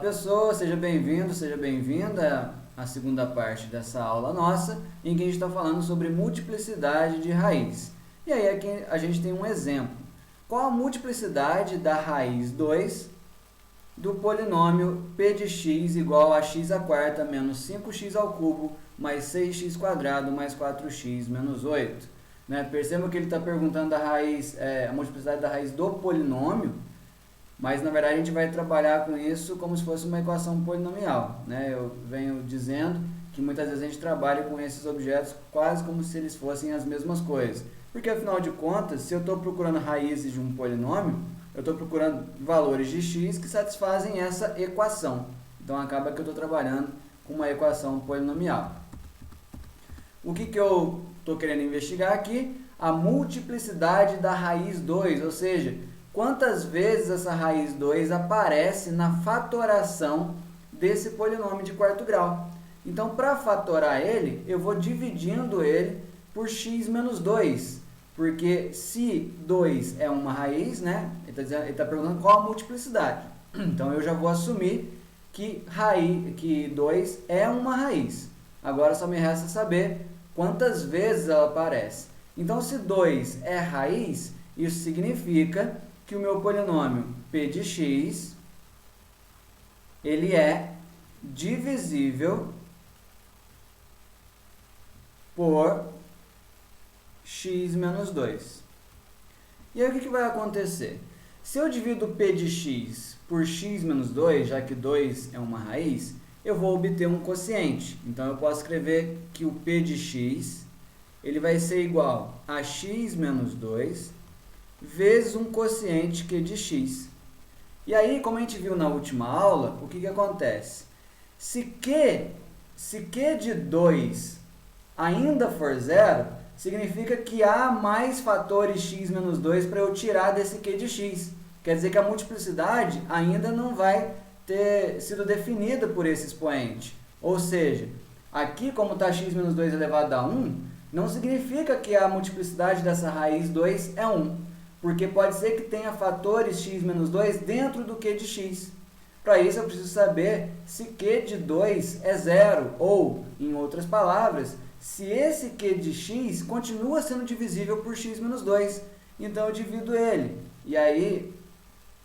pessoas, seja bem-vindo, seja bem-vinda à segunda parte dessa aula nossa, em que a gente está falando sobre multiplicidade de raiz. E aí aqui a gente tem um exemplo. Qual a multiplicidade da raiz 2 do polinômio p de x igual a x² menos 5x ao cubo mais 6x² mais 4x menos 8? Perceba que ele está perguntando a multiplicidade da raiz do polinômio, mas na verdade a gente vai trabalhar com isso como se fosse uma equação polinomial. Eu venho dizendo que muitas vezes a gente trabalha com esses objetos quase como se eles fossem as mesmas coisas. Porque afinal de contas, se eu estou procurando raízes de um polinômio, eu estou procurando valores de x que satisfazem essa equação. Então acaba que eu estou trabalhando com uma equação polinomial. O que eu estou querendo investigar aqui? A multiplicidade da raiz 2, ou seja, quantas vezes essa raiz 2 aparece na fatoração desse polinômio de quarto grau. Então, para fatorar ele, eu vou dividindo ele por x menos 2. Porque se 2 é uma raiz, ele está perguntando qual a multiplicidade. Então, eu já vou assumir que 2 é uma raiz. Agora, só me resta saber quantas vezes ela aparece. Então, se 2 é raiz, isso significa que o meu polinômio p de x, ele é divisível por x menos 2. E aí o que vai acontecer? Se eu divido p de x por x menos 2, já que 2 é uma raiz, eu vou obter um quociente. Então eu posso escrever que o p de x ele vai ser igual a x menos 2 vezes um quociente q de x. E aí, como a gente viu na última aula, o que acontece? Se q de 2 ainda for zero, significa que há mais fatores x menos 2 para eu tirar desse q de x. Quer dizer que a multiplicidade ainda não vai ter sido definida por esse expoente. Ou seja, aqui como está x menos 2 elevado a 1, não significa que a multiplicidade dessa raiz 2 é 1. Porque pode ser que tenha fatores x menos 2 dentro do q de x. Para isso eu preciso saber se q de 2 é zero, ou, em outras palavras, se esse q de x continua sendo divisível por x menos 2. Então eu divido ele. E aí,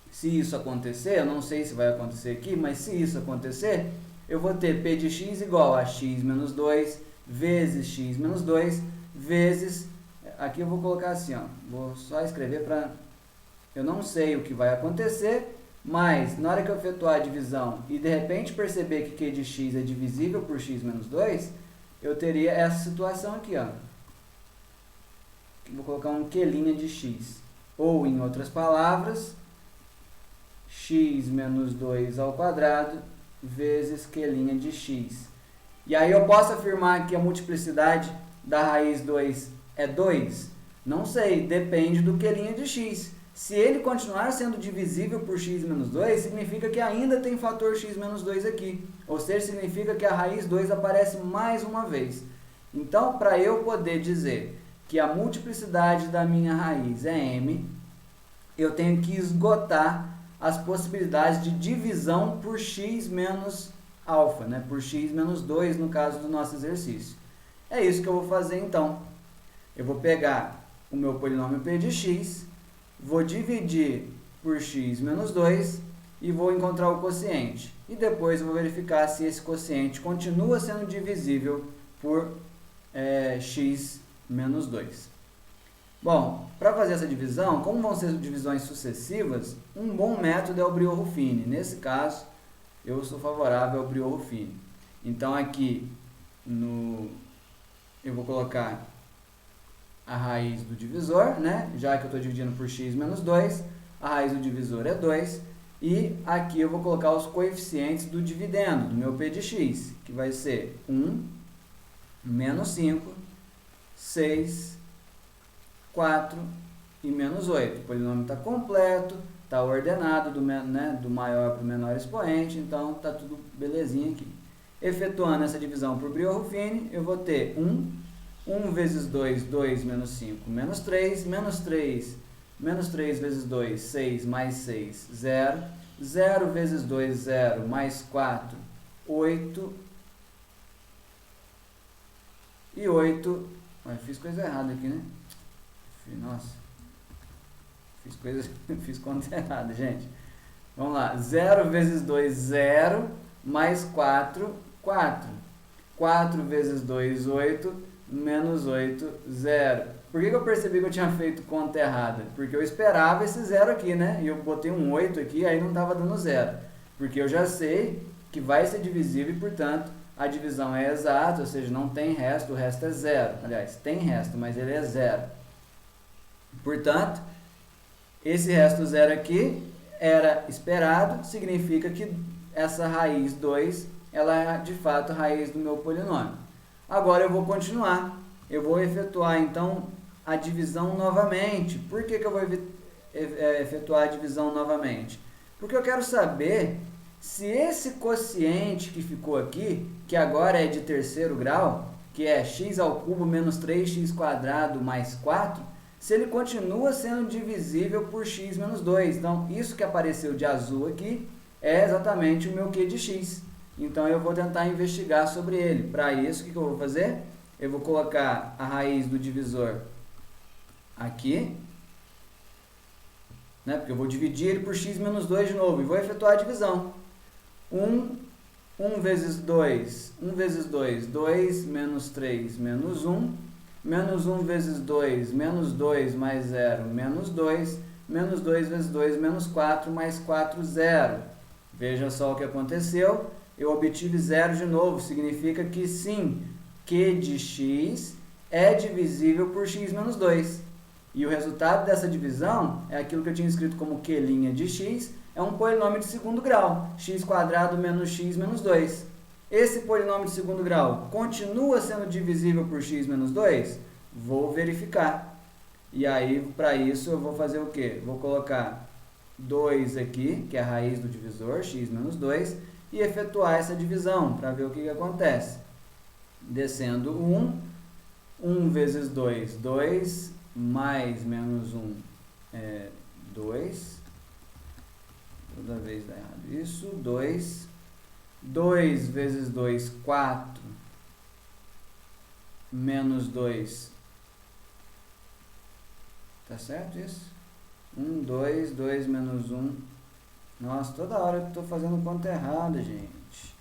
se isso acontecer, eu não sei se vai acontecer aqui, mas se isso acontecer, eu vou ter p de x igual a x menos 2 vezes x menos 2 vezes... Aqui eu vou colocar assim, vou só escrever para... Eu não sei o que vai acontecer, mas na hora que eu efetuar a divisão e de repente perceber que q de x é divisível por x menos 2, eu teria essa situação aqui, Vou colocar um q' de x. Ou, em outras palavras, x menos 2 ao quadrado vezes q' de x. E aí eu posso afirmar que a multiplicidade da raiz 2 é 2? Não sei, depende do q' de x. Se ele continuar sendo divisível por x menos 2, significa que ainda tem fator x menos 2 aqui. Ou seja, significa que a raiz 2 aparece mais uma vez. Então, para eu poder dizer que a multiplicidade da minha raiz é m, eu tenho que esgotar as possibilidades de divisão por x menos alfa, por x menos 2 no caso do nosso exercício. É isso que eu vou fazer então. Eu vou pegar o meu polinômio p de x, vou dividir por x menos 2 e vou encontrar o quociente. E depois eu vou verificar se esse quociente continua sendo divisível por x menos 2. Bom, para fazer essa divisão, como vão ser divisões sucessivas, um bom método é o Brio-Ruffini. Nesse caso, eu sou favorável ao Brio-Ruffini. Então aqui eu vou colocar a raiz do divisor, já que eu estou dividindo por x menos 2, a raiz do divisor é 2, e aqui eu vou colocar os coeficientes do dividendo, do meu p de x, que vai ser 1, menos 5, 6, 4 e menos 8. O polinômio está completo, está ordenado do maior para o menor expoente, então está tudo belezinha aqui. Efetuando essa divisão por Brio-Ruffini, eu vou ter 1 vezes 2, 2 menos 5, menos 3 vezes 2, 6 mais 6, 0. 0 vezes 2, 0, mais 4, 8. E 8, fiz coisa errada aqui, né? Nossa, fiz conta errada, gente. Vamos lá, 0 vezes 2, 0, mais 4, 4. 4 vezes 2, 8, menos 8, 0. Por que eu percebi que eu tinha feito conta errada? Porque eu esperava esse 0 aqui, né? E eu botei um 8 aqui, aí não estava dando 0. Porque eu já sei que vai ser divisível e, portanto, a divisão é exata, ou seja, não tem resto, o resto é 0. Aliás, tem resto, mas ele é 0. Portanto, esse resto 0 aqui era esperado, significa que essa raiz 2, ela é de fato a raiz do meu polinômio. Agora eu vou continuar, eu vou efetuar então a divisão novamente. Por que eu vou efetuar a divisão novamente? Porque eu quero saber se esse quociente que ficou aqui, que agora é de terceiro grau, que é x ao cubo menos 3x² mais 4, se ele continua sendo divisível por x menos 2. Então, isso que apareceu de azul aqui é exatamente o meu q de x. Então, eu vou tentar investigar sobre ele. Para isso, o que eu vou fazer? Eu vou colocar a raiz do divisor aqui, né? Porque eu vou dividir ele por x menos 2 de novo e vou efetuar a divisão. 1 vezes 2, 1 vezes 2, 2 menos 3 menos 1, menos 1 vezes 2, menos 2 mais 0, menos 2, menos 2 vezes 2, menos 4, mais 4, 0. Veja só o que aconteceu, eu obtive 0 de novo, significa que sim, q de x é divisível por x menos 2. E o resultado dessa divisão é aquilo que eu tinha escrito como q' de x, é um polinômio de segundo grau, x² menos x menos 2. Esse polinômio de segundo grau continua sendo divisível por x menos 2? Vou verificar. E aí, para isso, eu vou fazer o quê? Vou colocar 2 aqui, que é a raiz do divisor, x menos 2, e efetuar essa divisão, para ver o que acontece. Descendo 1, 1 vezes 2, 2, mais menos 1 é 2. Toda vez dá errado isso. 2. 2 vezes 2, 4. Menos 2. Tá certo isso? 1, 2, 2 menos 1. Nossa, toda hora eu estou fazendo conta errada, gente.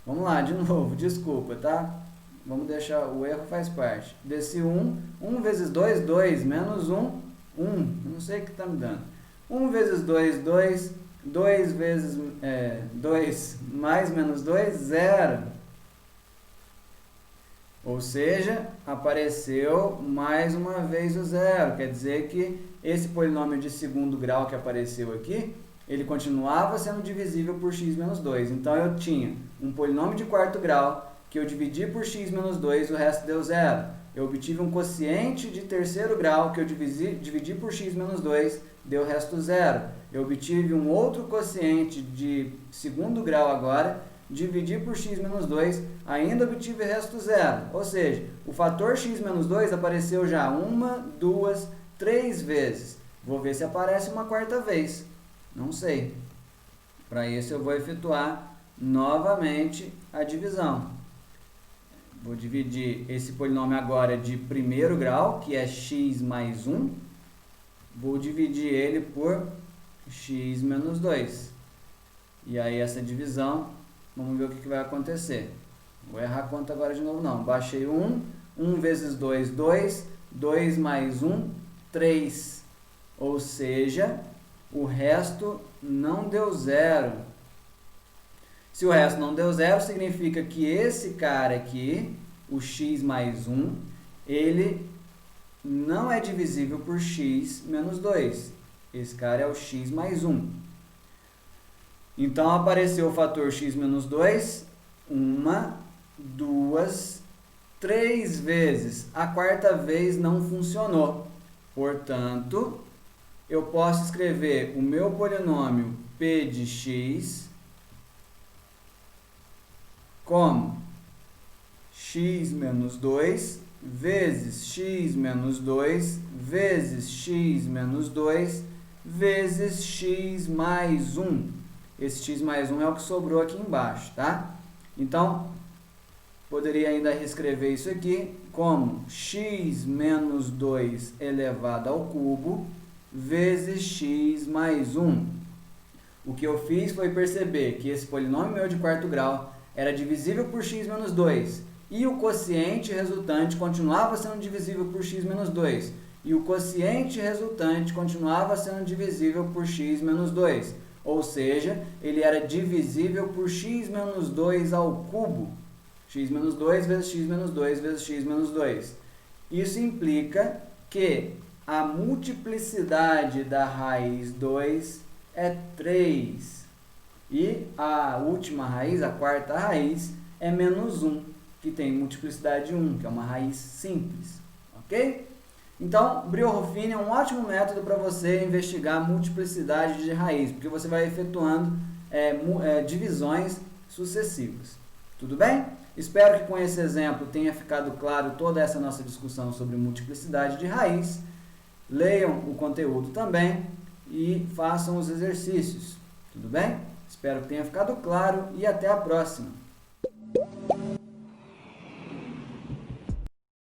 Vamos lá, de novo, desculpa, tá? Vamos deixar, o erro faz parte. Desci 1. 1 vezes 2, 2. Menos 1, 1. Eu não sei o que está me dando. 1 vezes 2, 2, 2 vezes 2 mais menos 2, 0. Ou seja, apareceu mais uma vez o 0. Quer dizer que esse polinômio de segundo grau que apareceu aqui, ele continuava sendo divisível por x menos 2. Então, eu tinha um polinômio de quarto grau que eu dividi por x menos 2, o resto deu 0. Eu obtive um quociente de terceiro grau que eu dividi por x menos 2, deu o resto 0. Eu obtive um outro quociente de segundo grau agora, dividi por x menos 2, ainda obtive o resto 0. Ou seja, o fator x menos 2 apareceu já 1, 2, 3 vezes. Vou ver se aparece uma quarta vez. Não sei. Para isso eu vou efetuar novamente a divisão. Vou dividir esse polinômio agora de primeiro grau, que é x mais 1. Vou dividir ele por x menos 2. E aí essa divisão, vamos ver o que vai acontecer. Vou errar a conta agora de novo não. Baixei 1. 1 vezes 2, 2. 2 mais 1, 3. Ou seja, o resto não deu 0. Se o resto não deu 0, significa que esse cara aqui, o x mais 1, ele não é divisível por x menos 2. Esse cara é o x mais 1. Então, apareceu o fator x menos 2, 1, 2, 3 vezes. A quarta vez não funcionou. Portanto, eu posso escrever o meu polinômio p de x como x menos 2 vezes x menos 2 vezes x menos 2 vezes x mais 1. Esse x mais 1 é o que sobrou aqui embaixo, tá? Então, poderia ainda reescrever isso aqui como x menos 2 elevado ao cubo vezes x mais 1. O que eu fiz foi perceber que esse polinômio meu de quarto grau era divisível por x menos 2 e o quociente resultante continuava sendo divisível por x menos 2 e o quociente resultante continuava sendo divisível por x menos 2, ou seja, ele era divisível por x menos 2 ao cubo, x menos 2 vezes x menos 2 vezes x menos 2. Isso implica que a multiplicidade da raiz 2 é 3 e a última raiz, a quarta raiz, é menos 1, que tem multiplicidade 1, que é uma raiz simples, ok? Então, Brio-Ruffini é um ótimo método para você investigar a multiplicidade de raiz, porque você vai efetuando divisões sucessivas. Tudo bem? Espero que com esse exemplo tenha ficado claro toda essa nossa discussão sobre multiplicidade de raiz. Leiam o conteúdo também e façam os exercícios. Tudo bem? Espero que tenha ficado claro e até a próxima.